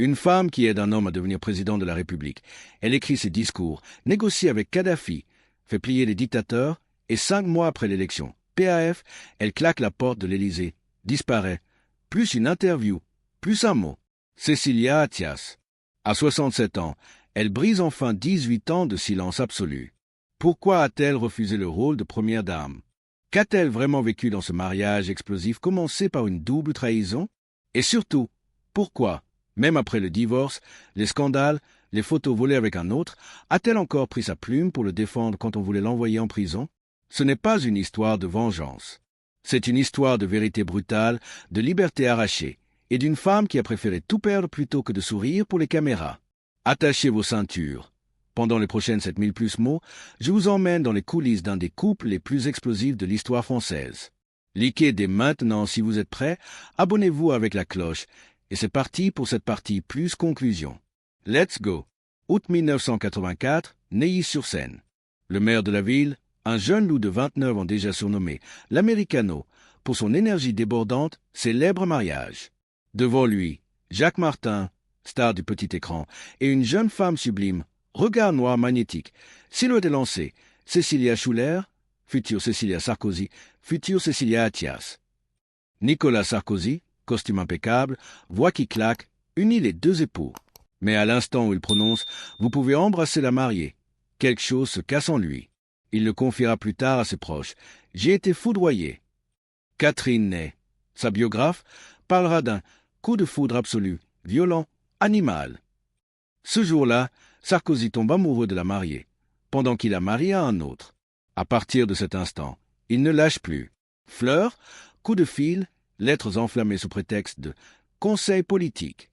Une femme qui aide un homme à devenir président de la République. Elle écrit ses discours, négocie avec Kadhafi, fait plier les dictateurs, et 5 mois après l'élection, PAF, elle claque la porte de l'Élysée, disparaît. Plus une interview, plus un mot. Cecilia Attias. À 67 ans, elle brise enfin 18 ans de silence absolu. Pourquoi a-t-elle refusé le rôle de première dame? Qu'a-t-elle vraiment vécu dans ce mariage explosif commencé par une double trahison? Et surtout, pourquoi, même après le divorce, les scandales, les photos volées avec un autre, a-t-elle encore pris sa plume pour le défendre quand on voulait l'envoyer en prison? Ce n'est pas une histoire de vengeance. C'est une histoire de vérité brutale, de liberté arrachée, et d'une femme qui a préféré tout perdre plutôt que de sourire pour les caméras. Attachez vos ceintures. Pendant les prochaines 7000 plus mots, je vous emmène dans les coulisses d'un des couples les plus explosifs de l'histoire française. Likez dès maintenant si vous êtes prêts, abonnez-vous avec la cloche, et c'est parti pour cette partie plus conclusion. Let's go! Août 1984, Neuilly-sur-Seine. Le maire de la ville, un jeune loup de 29 ans déjà surnommé l'Americano, pour son énergie débordante, célèbre mariage. Devant lui, Jacques Martin, star du petit écran, et une jeune femme sublime, regard noir magnétique, silhouette élancée, Cécilia Schuller, future Cécilia Sarkozy, future Cécilia Attias. Nicolas Sarkozy, costume impeccable, voix qui claque, unit les deux époux. Mais à l'instant où il prononce « Vous pouvez embrasser la mariée », quelque chose se casse en lui. Il le confiera plus tard à ses proches. « J'ai été foudroyé ». Catherine Ney, sa biographe, parlera d'un coup de foudre absolu, violent, animal. Ce jour-là, Sarkozy tombe amoureux de la mariée, pendant qu'il a marié à un autre. À partir de cet instant, il ne lâche plus. Fleurs, coups de fil, lettres enflammées sous prétexte de conseils politiques.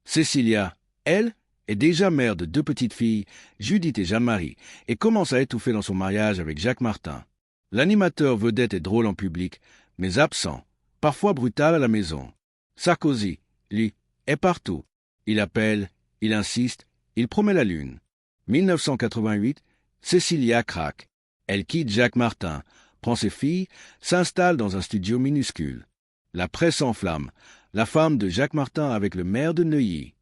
Cécilia, elle, est déjà mère de 2 petites filles, Judith et Jeanne-Marie, et commence à étouffer dans son mariage avec Jacques Martin. L'animateur vedette est drôle en public, mais absent, parfois brutal à la maison. Sarkozy, lui, est partout. Il appelle, il insiste, il promet la lune. 1988, Cécilia craque. Elle quitte Jacques Martin, prend ses filles, s'installe dans un studio minuscule. La presse enflamme, la femme de Jacques Martin avec le maire de Neuilly.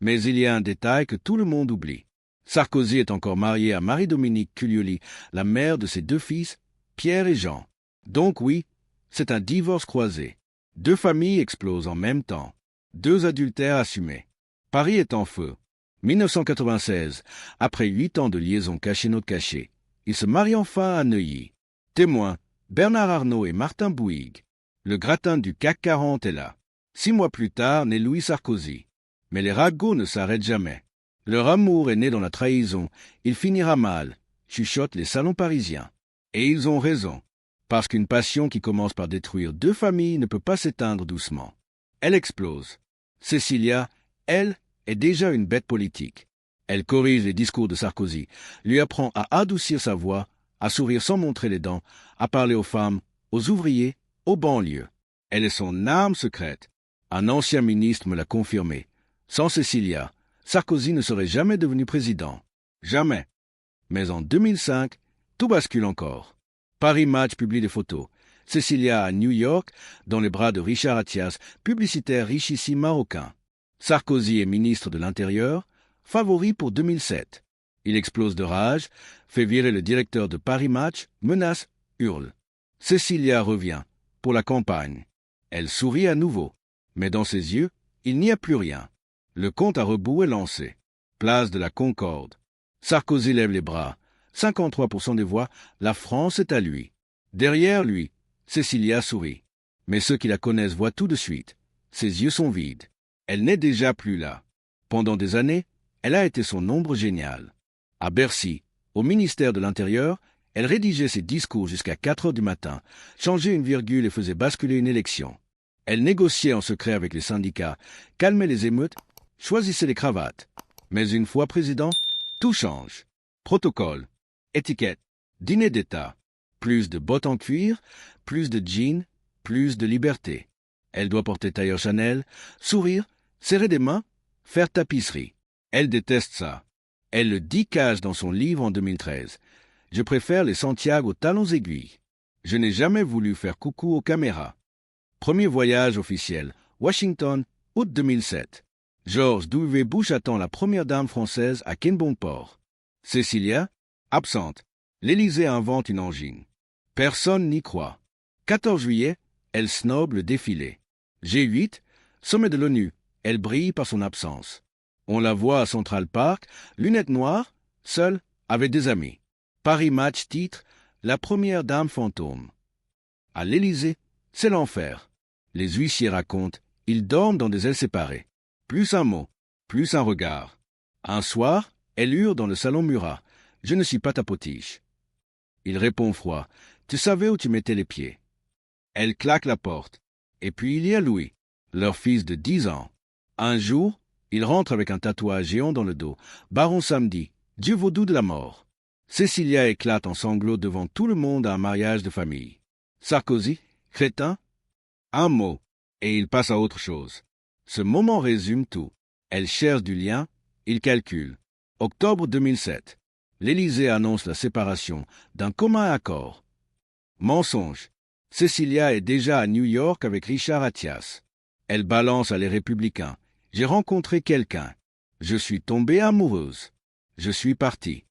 Mais il y a un détail que tout le monde oublie. Sarkozy est encore marié à Marie-Dominique Culioli, la mère de ses 2 fils, Pierre et Jean. Donc oui, c'est un divorce croisé. 2 familles explosent en même temps. 2 adultères assumés. Paris est en feu. 1996, après 8 ans de liaison cachée, ils se marient enfin à Neuilly. Témoins, Bernard Arnault et Martin Bouygues. Le gratin du CAC 40 est là. 6 mois plus tard, naît Louis Sarkozy. Mais les ragots ne s'arrêtent jamais. Leur amour est né dans la trahison. Il finira mal, chuchotent les salons parisiens. Et ils ont raison. Parce qu'une passion qui commence par détruire 2 familles ne peut pas s'éteindre doucement. Elle explose. Cécilia, elle, est déjà une bête politique. Elle corrige les discours de Sarkozy, lui apprend à adoucir sa voix, à sourire sans montrer les dents, à parler aux femmes, aux ouvriers, aux banlieues. Elle est son arme secrète. Un ancien ministre me l'a confirmé. Sans Cécilia, Sarkozy ne serait jamais devenu président. Jamais. Mais en 2005, tout bascule encore. Paris Match publie des photos. Cécilia à New York, dans les bras de Richard Attias, publicitaire richissime marocain. Sarkozy est ministre de l'Intérieur, favori pour 2007. Il explose de rage, fait virer le directeur de Paris Match, menace, hurle. Cécilia revient, pour la campagne. Elle sourit à nouveau, mais dans ses yeux, il n'y a plus rien. Le compte à rebours est lancé. Place de la Concorde. Sarkozy lève les bras. 53% des voix, la France est à lui. Derrière lui, Cécilia sourit. Mais ceux qui la connaissent voient tout de suite. Ses yeux sont vides. Elle n'est déjà plus là. Pendant des années, elle a été son ombre géniale. À Bercy, au ministère de l'Intérieur, elle rédigeait ses discours jusqu'à 4 heures du matin, changeait une virgule et faisait basculer une élection. Elle négociait en secret avec les syndicats, calmait les émeutes, choisissait les cravates. Mais une fois président, tout change. Protocole, étiquette, dîner d'État. Plus de bottes en cuir, plus de jeans, plus de liberté. Elle doit porter tailleur Chanel, sourire, serrer des mains, faire tapisserie. Elle déteste ça. Elle le dit cache dans son livre en 2013. Je préfère les Santiago aux talons aiguilles. Je n'ai jamais voulu faire coucou aux caméras. Premier voyage officiel, Washington, août 2007. George W. Bush attend la première dame française à Kennebunkport. Cécilia, absente. L'Élysée invente une angine. Personne n'y croit. 14 juillet, elle snobe le défilé. G8, sommet de l'ONU, elle brille par son absence. On la voit à Central Park, lunettes noires, seule, avec des amis. Paris Match titre « La première dame fantôme ». À l'Élysée, c'est l'enfer. Les huissiers racontent, ils dorment dans des ailes séparées. Plus un mot, plus un regard. Un soir, elle hurle dans le salon Murat. « Je ne suis pas ta potiche ». Il répond froid. « Tu savais où tu mettais les pieds ?» Elle claque la porte. Et puis il y a Louis, leur fils de 10 ans. Un jour, il rentre avec un tatouage géant dans le dos. Baron Samedi, dieu vaudou de la mort. Cécilia éclate en sanglots devant tout le monde à un mariage de famille. Sarkozy, crétin, un mot, et il passe à autre chose. Ce moment résume tout. Elle cherche du lien, il calcule. Octobre 2007. L'Élysée annonce la séparation d'un commun accord. Mensonge. Cécilia est déjà à New York avec Richard Attias. Elle balance à les Républicains. J'ai rencontré quelqu'un. Je suis tombée amoureuse. Je suis partie.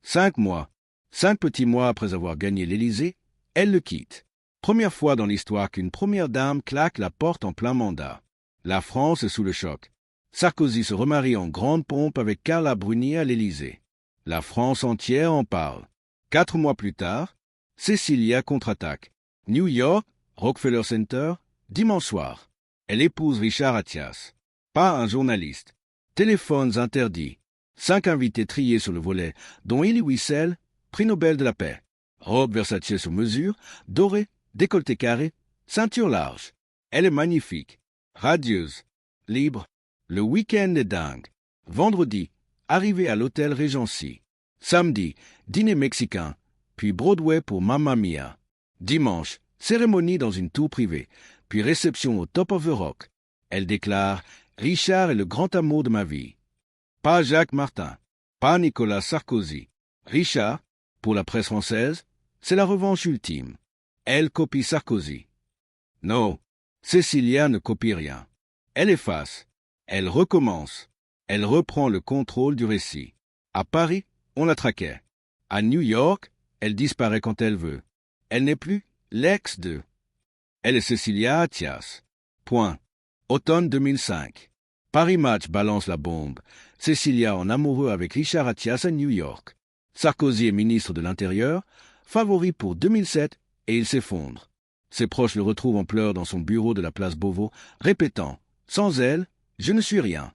5 mois. 5 petits mois après avoir gagné l'Élysée, elle le quitte. Première fois dans l'histoire qu'une première dame claque la porte en plein mandat. La France est sous le choc. Sarkozy se remarie en grande pompe avec Carla Bruni à l'Élysée. La France entière en parle. 4 mois plus tard, Cécilia contre-attaque. New York, Rockefeller Center, dimanche soir. Elle épouse Richard Attias. Pas un journaliste. Téléphones interdits. 5 invités triés sur le volet, dont Elie Wiesel, prix Nobel de la paix. Robe Versace sur mesure, dorée, décolleté carré, ceinture large. Elle est magnifique, radieuse, libre. Le week-end est dingue. Vendredi, arrivée à l'hôtel Regency. Samedi, dîner mexicain, puis Broadway pour Mamma Mia. Dimanche, cérémonie dans une tour privée, puis réception au Top of the Rock. Elle déclare « Richard est le grand amour de ma vie ». Pas Jacques Martin, pas Nicolas Sarkozy. Richard, pour la presse française, c'est la revanche ultime. Elle copie Sarkozy. Non, Cécilia ne copie rien. Elle efface, elle recommence, elle reprend le contrôle du récit. À Paris, on la traquait. À New York, elle disparaît quand elle veut. Elle n'est plus l'ex de. Elle est Cécilia Attias. Point. Automne 2005. Paris Match balance la bombe. Cécilia en amoureux avec Richard Attias à New York. Sarkozy est ministre de l'Intérieur, favori pour 2007, et il s'effondre. Ses proches le retrouvent en pleurs dans son bureau de la place Beauvau, répétant « Sans elle, je ne suis rien ».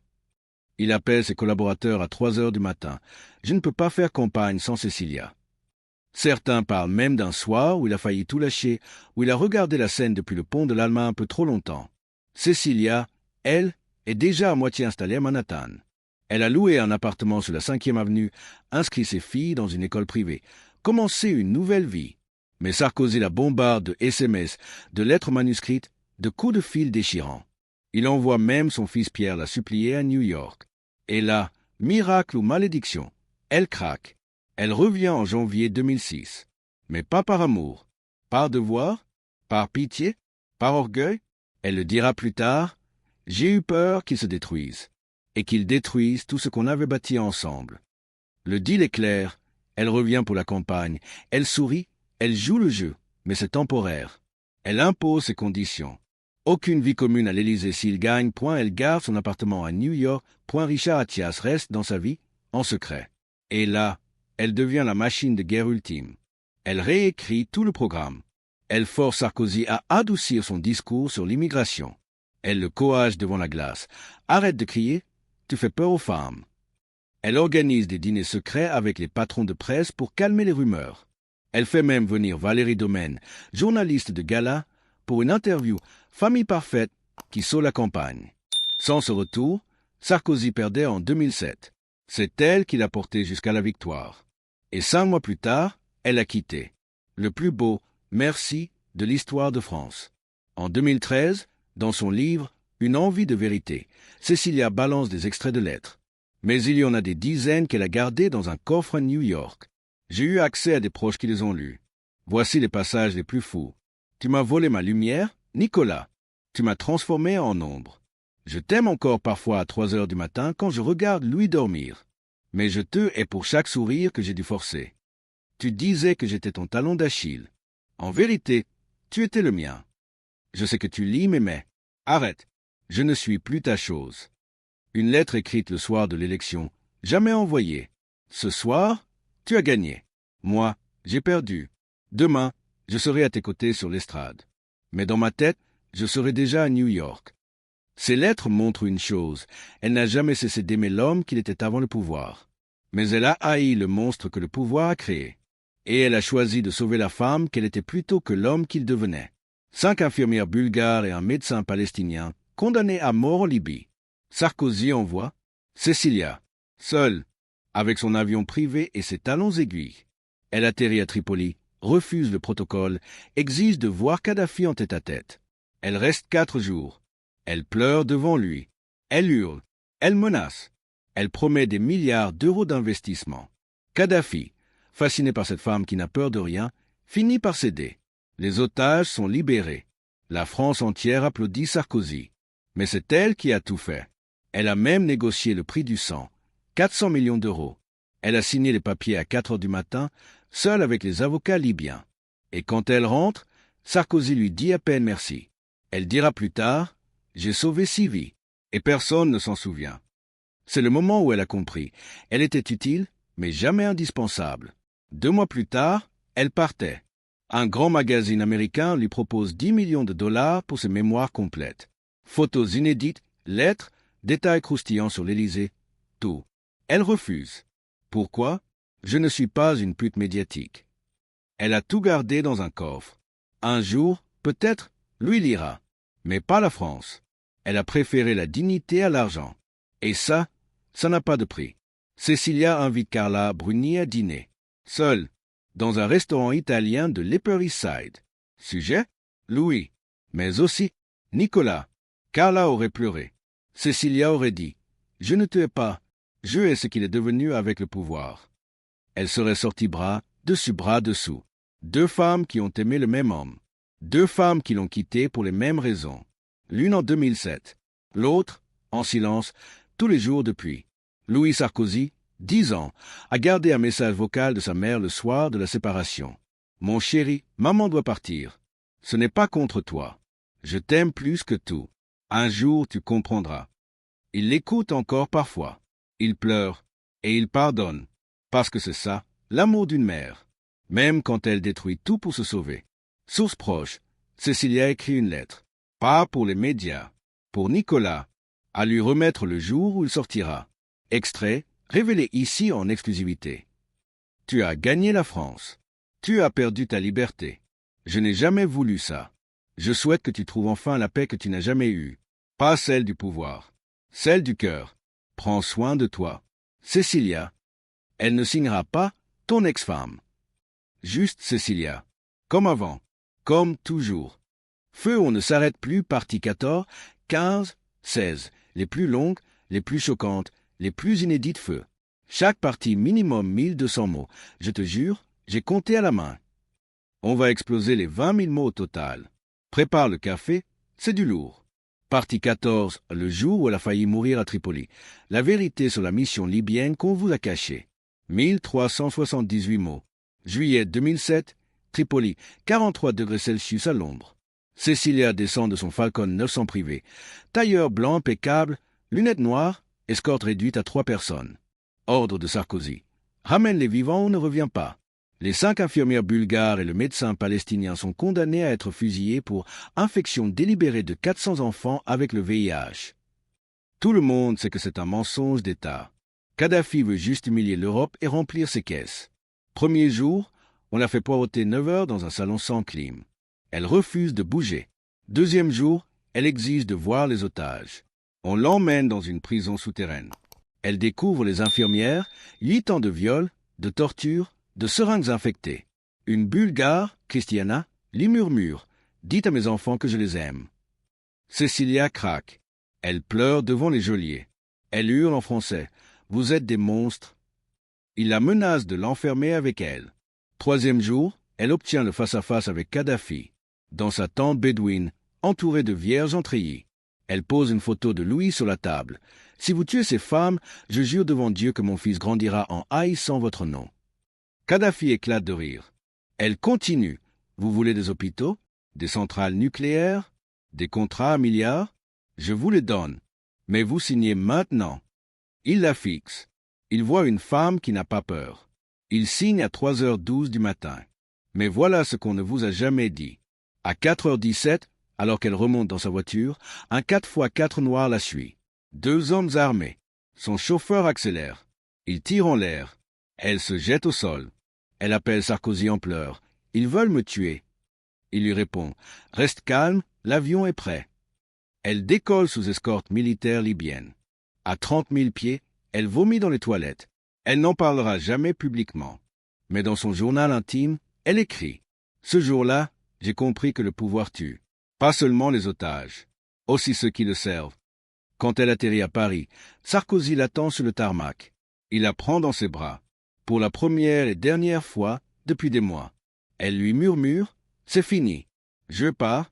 Il appelle ses collaborateurs à 3 heures du matin. « Je ne peux pas faire campagne sans Cécilia ». Certains parlent même d'un soir où il a failli tout lâcher, où il a regardé la scène depuis le pont de l'Alma un peu trop longtemps. Cécilia, elle, est déjà à moitié installée à Manhattan. Elle a loué un appartement sur la 5e avenue, inscrit ses filles dans une école privée, commencé une nouvelle vie. Mais Sarkozy la bombarde de SMS, de lettres manuscrites, de coups de fil déchirants. Il envoie même son fils Pierre la supplier à New York. Et là, miracle ou malédiction, elle craque. Elle revient en janvier 2006. Mais pas par amour, par devoir, par pitié, par orgueil. Elle le dira plus tard, « J'ai eu peur qu'ils se détruisent, et qu'ils détruisent tout ce qu'on avait bâti ensemble. » Le deal est clair, elle revient pour la campagne, elle sourit, elle joue le jeu, mais c'est temporaire. Elle impose ses conditions. Aucune vie commune à l'Élysée s'il gagne, point elle garde son appartement à New York, point Richard Attias reste dans sa vie, en secret. Et là, elle devient la machine de guerre ultime. Elle réécrit tout le programme. Elle force Sarkozy à adoucir son discours sur l'immigration. Elle le coage devant la glace. Arrête de crier, tu fais peur aux femmes. Elle organise des dîners secrets avec les patrons de presse pour calmer les rumeurs. Elle fait même venir Valérie Domaine, journaliste de gala, pour une interview Famille parfaite qui sauve la campagne. Sans ce retour, Sarkozy perdait en 2007. C'est elle qui l'a porté jusqu'à la victoire. Et 5 mois plus tard, elle a quitté. Le plus beau merci de l'histoire de France. En 2013, dans son livre « Une envie de vérité », Cécilia balance des extraits de lettres. Mais il y en a des dizaines qu'elle a gardées dans un coffre à New York. J'ai eu accès à des proches qui les ont lus. Voici les passages les plus fous. Tu m'as volé ma lumière, Nicolas. Tu m'as transformé en ombre. Je t'aime encore parfois à 3 heures du matin quand je regarde Louis dormir. Mais je te hais pour chaque sourire que j'ai dû forcer. Tu disais que j'étais ton talon d'Achille. En vérité, tu étais le mien. Je sais que tu lis mais arrête, je ne suis plus ta chose. Une lettre écrite le soir de l'élection, jamais envoyée. Ce soir, tu as gagné. Moi, j'ai perdu. Demain, je serai à tes côtés sur l'estrade. Mais dans ma tête, je serai déjà à New York. Ces lettres montrent une chose, elle n'a jamais cessé d'aimer l'homme qu'il était avant le pouvoir. Mais elle a haï le monstre que le pouvoir a créé. Et elle a choisi de sauver la femme qu'elle était plutôt que l'homme qu'il devenait. 5 infirmières bulgares et un médecin palestinien condamnés à mort en Libye. Sarkozy envoie Cecilia, seule, avec son avion privé et ses talons aiguilles. Elle atterrit à Tripoli, refuse le protocole, exige de voir Kadhafi en tête-à-tête. Elle reste 4 jours. Elle pleure devant lui. Elle hurle. Elle menace. Elle promet des milliards d'euros d'investissement. Kadhafi, fasciné par cette femme qui n'a peur de rien, finit par céder. Les otages sont libérés. La France entière applaudit Sarkozy. Mais c'est elle qui a tout fait. Elle a même négocié le prix du sang, 400 millions d'euros. Elle a signé les papiers à 4 heures du matin, seule avec les avocats libyens. Et quand elle rentre, Sarkozy lui dit à peine merci. Elle dira plus tard « J'ai sauvé 6 vies » et personne ne s'en souvient. C'est le moment où elle a compris. Elle était utile, mais jamais indispensable. 2 mois plus tard, elle partait. Un grand magazine américain lui propose 10 millions de dollars pour ses mémoires complètes. Photos inédites, lettres, détails croustillants sur l'Élysée, tout. Elle refuse. Pourquoi? Je ne suis pas une pute médiatique. Elle a tout gardé dans un coffre. Un jour, peut-être, lui lira. Mais pas la France. Elle a préféré la dignité à l'argent. Et ça n'a pas de prix. Cecilia invite Carla Bruni à dîner. Seule, dans un restaurant italien de l'Upper East Side. Sujet? Louis. Mais aussi Nicolas. Carla aurait pleuré. Cecilia aurait dit « Je ne te hais pas, je hais ce qu'il est devenu avec le pouvoir. » Elle serait sortie bras dessous. 2 femmes qui ont aimé le même homme. 2 femmes qui l'ont quitté pour les mêmes raisons. L'une en 2007, l'autre, en silence, tous les jours depuis. Louis Sarkozy, 10 ans, a gardé un message vocal de sa mère le soir de la séparation. « Mon chéri, maman doit partir. Ce n'est pas contre toi. Je t'aime plus que tout. Un jour tu comprendras. » Il l'écoute encore parfois. Il pleure et il pardonne. Parce que c'est ça, l'amour d'une mère. Même quand elle détruit tout pour se sauver. Source proche, Cecilia écrit une lettre. Pas pour les médias. Pour Nicolas. À lui remettre le jour où il sortira. Extrait, révélé ici en exclusivité. Tu as gagné la France. Tu as perdu ta liberté. Je n'ai jamais voulu ça. Je souhaite que tu trouves enfin la paix que tu n'as jamais eue. Pas celle du pouvoir. Celle du cœur. Prends soin de toi. Cecilia. Elle ne signera pas ton ex-femme. Juste Cecilia. Comme avant. Comme toujours. Feu, on ne s'arrête plus, partie 14, 15, 16. Les plus longues, les plus choquantes, les plus inédites feu. Chaque partie minimum 1200 mots. Je te jure, j'ai compté à la main. On va exploser les 20 000 mots au total. Prépare le café, c'est du lourd. Partie 14, le jour où elle a failli mourir à Tripoli. La vérité sur la mission libyenne qu'on vous a cachée. 1378 mots. Juillet 2007, Tripoli, 43 degrés Celsius à l'ombre. Cecilia descend de son Falcon 900 privé. Tailleur blanc impeccable, lunettes noires, escorte réduite à 3 personnes. Ordre de Sarkozy. Ramène les vivants ou ne revient pas. Les 5 infirmières bulgares et le médecin palestinien sont condamnés à être fusillés pour infection délibérée de 400 enfants avec le VIH. Tout le monde sait que c'est un mensonge d'État. Kadhafi veut juste humilier l'Europe et remplir ses caisses. Premier jour, on l'a fait poireauter 9 heures dans un salon sans clim. Elle refuse de bouger. Deuxième jour, elle exige de voir les otages. On l'emmène dans une prison souterraine. Elle découvre les infirmières, 8 ans de viols, de torture, de seringues infectées. Une Bulgare, Christiana, lui murmure « Dites à mes enfants que je les aime ». Cecilia craque. Elle pleure devant les geôliers. Elle hurle en français « Vous êtes des monstres ». Il la menace de l'enfermer avec elle. Troisième jour, elle obtient le face-à-face avec Kadhafi. Dans sa tente bédouine, entourée de vierges en treillis. Elle pose une photo de Louis sur la table. Si vous tuez ces femmes, je jure devant Dieu que mon fils grandira en haïssant votre nom. Kadhafi éclate de rire. Elle continue. Vous voulez des hôpitaux, des centrales nucléaires, des contrats à milliards? Je vous les donne. Mais vous signez maintenant. Il la fixe. Il voit une femme qui n'a pas peur. Il signe à 3h12 du matin. Mais voilà ce qu'on ne vous a jamais dit. À 4h17, alors qu'elle remonte dans sa voiture, un 4x4 noir la suit. 2 hommes armés. Son chauffeur accélère. Il tire en l'air. Elle se jette au sol. Elle appelle Sarkozy en pleurs. « Ils veulent me tuer. » Il lui répond « Reste calme, l'avion est prêt. » Elle décolle sous escorte militaire libyenne. À 30 000 pieds, elle vomit dans les toilettes. Elle n'en parlera jamais publiquement. Mais dans son journal intime, elle écrit « Ce jour-là, j'ai compris que le pouvoir tue. Pas seulement les otages, aussi ceux qui le servent. » Quand elle atterrit à Paris, Sarkozy l'attend sur le tarmac. Il la prend dans ses bras. Pour la première et dernière fois depuis des mois. Elle lui murmure « C'est fini. Je pars. »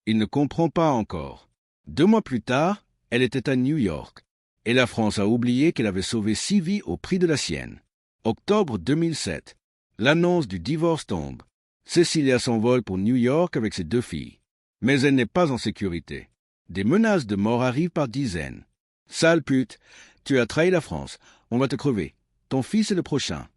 Il ne comprend pas encore. 2 mois plus tard, elle était à New York. Et la France a oublié qu'elle avait sauvé 6 vies au prix de la sienne. Octobre 2007. L'annonce du divorce tombe. Cécilia s'envole pour New York avec ses 2 filles. Mais elle n'est pas en sécurité. Des menaces de mort arrivent par dizaines. « Sale pute, tu as trahi la France. On va te crever. Ton fils est le prochain. »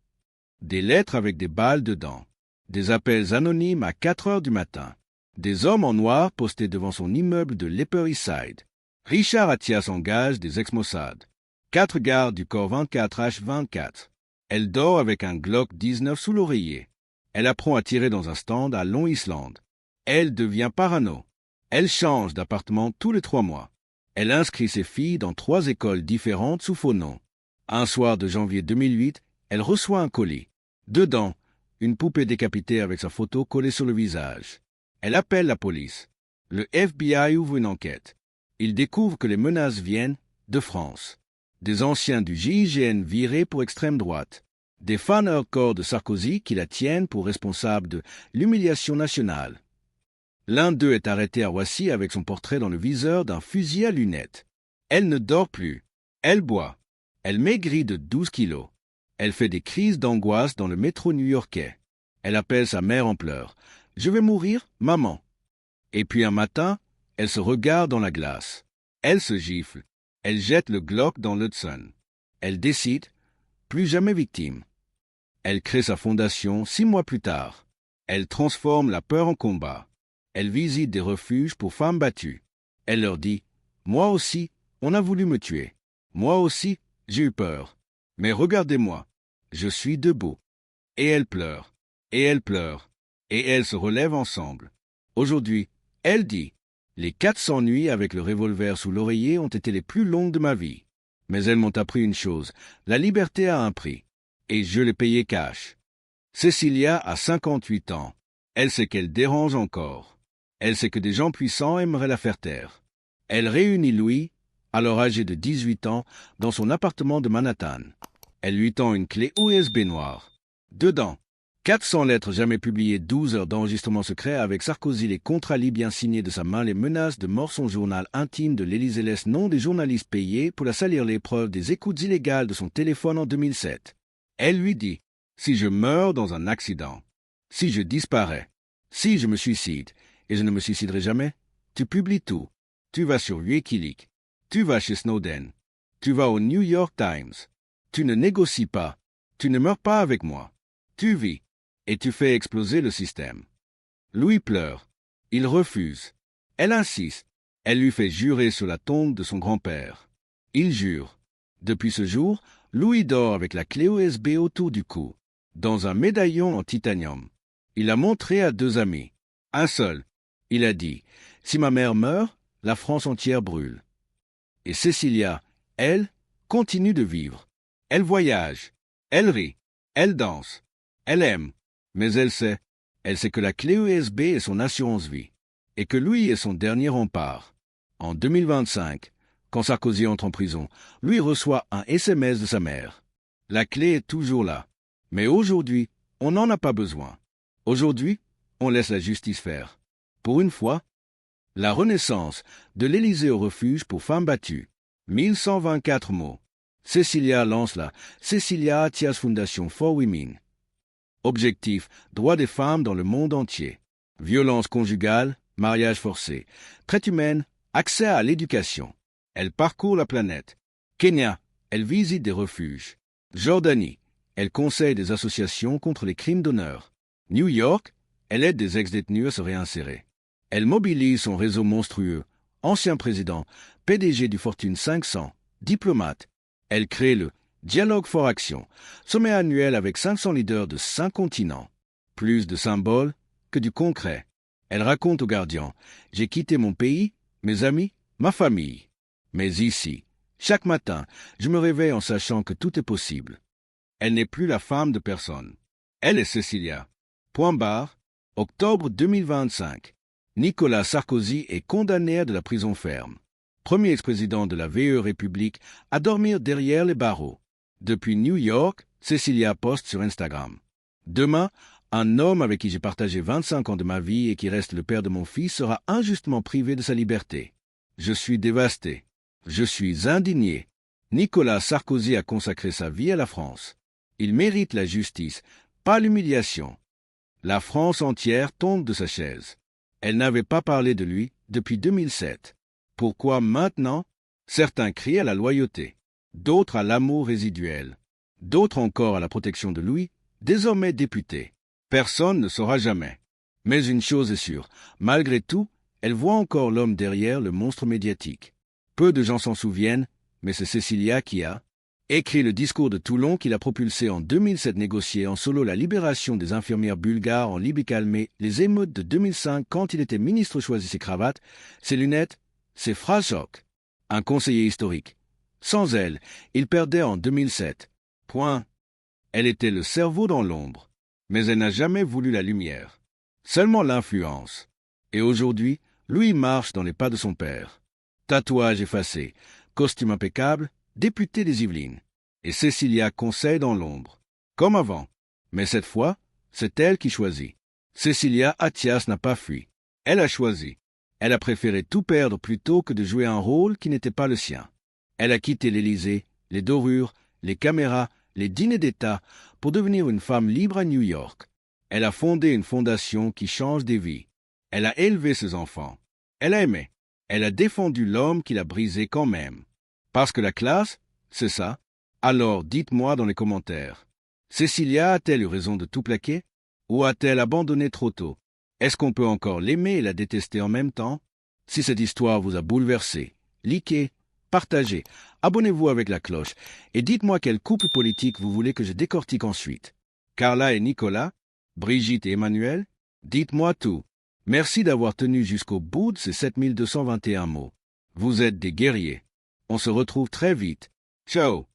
Des lettres avec des balles dedans. Des appels anonymes à 4h du matin. Des hommes en noir postés devant son immeuble de l'Upper East Side. Richard Attias engage des ex-Mossad. 4 gardes du corps 24H24. Elle dort avec un Glock 19 sous l'oreiller. Elle apprend à tirer dans un stand à Long Island. Elle devient parano. Elle change d'appartement tous les 3 mois. Elle inscrit ses filles dans 3 écoles différentes sous faux noms. Un soir de janvier 2008, elle reçoit un colis. Dedans, une poupée décapitée avec sa photo collée sur le visage. Elle appelle la police. Le FBI ouvre une enquête. Il découvre que les menaces viennent de France. Des anciens du GIGN virés pour extrême droite. Des fans hardcore de Sarkozy qui la tiennent pour responsable de l'humiliation nationale. L'un d'eux est arrêté à Roissy avec son portrait dans le viseur d'un fusil à lunettes. Elle ne dort plus. Elle boit. Elle maigrit de 12 kilos. Elle fait des crises d'angoisse dans le métro new-yorkais. Elle appelle sa mère en pleurs. « Je vais mourir, maman. » Et puis un matin, elle se regarde dans la glace. Elle se gifle. Elle jette le Glock dans l'Hudson. Elle décide, plus jamais victime. Elle crée sa fondation 6 mois plus tard. Elle transforme la peur en combat. Elle visite des refuges pour femmes battues. Elle leur dit « Moi aussi, on a voulu me tuer. Moi aussi, j'ai eu peur. Mais regardez-moi, je suis debout. » Et elle pleure. Et elle pleure. Et elles se relèvent ensemble. Aujourd'hui, elle dit « Les 400 nuits avec le revolver sous l'oreiller ont été les plus longues de ma vie. Mais elles m'ont appris une chose, la liberté a un prix. Et je l'ai payé cash. » Cécilia a 58 ans. Elle sait qu'elle dérange encore. Elle sait que des gens puissants aimeraient la faire taire. Elle réunit Louis, alors âgé de 18 ans, dans son appartement de Manhattan. Elle lui tend une clé USB noire. Dedans, 400 lettres jamais publiées, 12 heures d'enregistrement secret avec Sarkozy, les contrats libyens signés de sa main, les menaces de mort, son journal intime de l'Élysée, laisse nom des journalistes payés pour la salir, les preuves des écoutes illégales de son téléphone en 2007. Elle lui dit « Si je meurs dans un accident, si je disparais, si je me suicide, et je ne me suiciderai jamais, tu publies tout. Tu vas sur Wikileaks, tu vas chez Snowden, tu vas au New York Times. Tu ne négocies pas, tu ne meurs pas avec moi. Tu vis, et tu fais exploser le système. » Louis pleure. Il refuse. Elle insiste. Elle lui fait jurer sur la tombe de son grand-père. Il jure. Depuis ce jour, Louis dort avec la clé USB autour du cou, dans un médaillon en titanium. Il l'a montré à 2 amis. Un seul. Il a dit « Si ma mère meurt, la France entière brûle. » Et Cécilia, elle, continue de vivre. Elle voyage. Elle rit. Elle danse. Elle aime. Mais elle sait que la clé USB est son assurance-vie. Et que Louis est son dernier rempart. En 2025, quand Sarkozy entre en prison, Louis reçoit un SMS de sa mère. La clé est toujours là. Mais aujourd'hui, on n'en a pas besoin. Aujourd'hui, on laisse la justice faire. Pour une fois, La renaissance de l'Élysée au refuge pour femmes battues. 1124 mots. Cecilia lance la Cecilia Attias Foundation for Women. Objectif, droits des femmes dans le monde entier. Violence conjugale, mariage forcé. Traite humaine, accès à l'éducation. Elle parcourt la planète. Kenya, elle visite des refuges. Jordanie, elle conseille des associations contre les crimes d'honneur. New York, elle aide des ex-détenus à se réinsérer. Elle mobilise son réseau monstrueux. Ancien président, PDG du Fortune 500, diplomate. Elle crée le Dialogue for Action, sommet annuel avec 500 leaders de 5 continents. Plus de symboles que du concret. Elle raconte aux gardiens, j'ai quitté mon pays, mes amis, ma famille. Mais ici, chaque matin, je me réveille en sachant que tout est possible. Elle n'est plus la femme de personne. Elle est Cecilia. Point barre, octobre 2025. Nicolas Sarkozy est condamné à de la prison ferme. Premier ex-président de la VE République à dormir derrière les barreaux. Depuis New York, Cecilia poste sur Instagram. Demain, un homme avec qui j'ai partagé 25 ans de ma vie et qui reste le père de mon fils sera injustement privé de sa liberté. Je suis dévasté. Je suis indigné. Nicolas Sarkozy a consacré sa vie à la France. Il mérite la justice, pas l'humiliation. La France entière tombe de sa chaise. Elle n'avait pas parlé de lui depuis 2007. Pourquoi maintenant? Certains crient à la loyauté, d'autres à l'amour résiduel, d'autres encore à la protection de Louis, désormais député. Personne ne saura jamais. Mais une chose est sûre, malgré tout, elle voit encore l'homme derrière le monstre médiatique. Peu de gens s'en souviennent, mais c'est Cecilia qui a écrit le discours de Toulon qu'il a propulsé en 2007, négocié en solo la libération des infirmières bulgares en Libye, calmé les émeutes de 2005 quand il était ministre, choisi ses cravates, ses lunettes, ses phrases choc. Un conseiller historique. Sans elle, il perdait en 2007. Point. Elle était le cerveau dans l'ombre, mais elle n'a jamais voulu la lumière. Seulement l'influence. Et aujourd'hui, Louis marche dans les pas de son père. Tatouage effacé, costume impeccable, député des Yvelines. Et Cecilia conseille dans l'ombre. Comme avant. Mais cette fois, c'est elle qui choisit. Cecilia Attias n'a pas fui. Elle a choisi. Elle a préféré tout perdre plutôt que de jouer un rôle qui n'était pas le sien. Elle a quitté l'Élysée, les dorures, les caméras, les dîners d'État pour devenir une femme libre à New York. Elle a fondé une fondation qui change des vies. Elle a élevé ses enfants. Elle a aimé. Elle a défendu l'homme qui l'a brisé quand même. Parce que la classe, c'est ça. Alors dites-moi dans les commentaires. Cecilia a-t-elle eu raison de tout plaquer? Ou a-t-elle abandonné trop tôt? Est-ce qu'on peut encore l'aimer et la détester en même temps? Si cette histoire vous a bouleversé, likez, partagez, abonnez-vous avec la cloche et dites-moi quel couple politique vous voulez que je décortique ensuite. Carla et Nicolas, Brigitte et Emmanuel, dites-moi tout. Merci d'avoir tenu jusqu'au bout de ces 7221 mots. Vous êtes des guerriers. On se retrouve très vite. Ciao!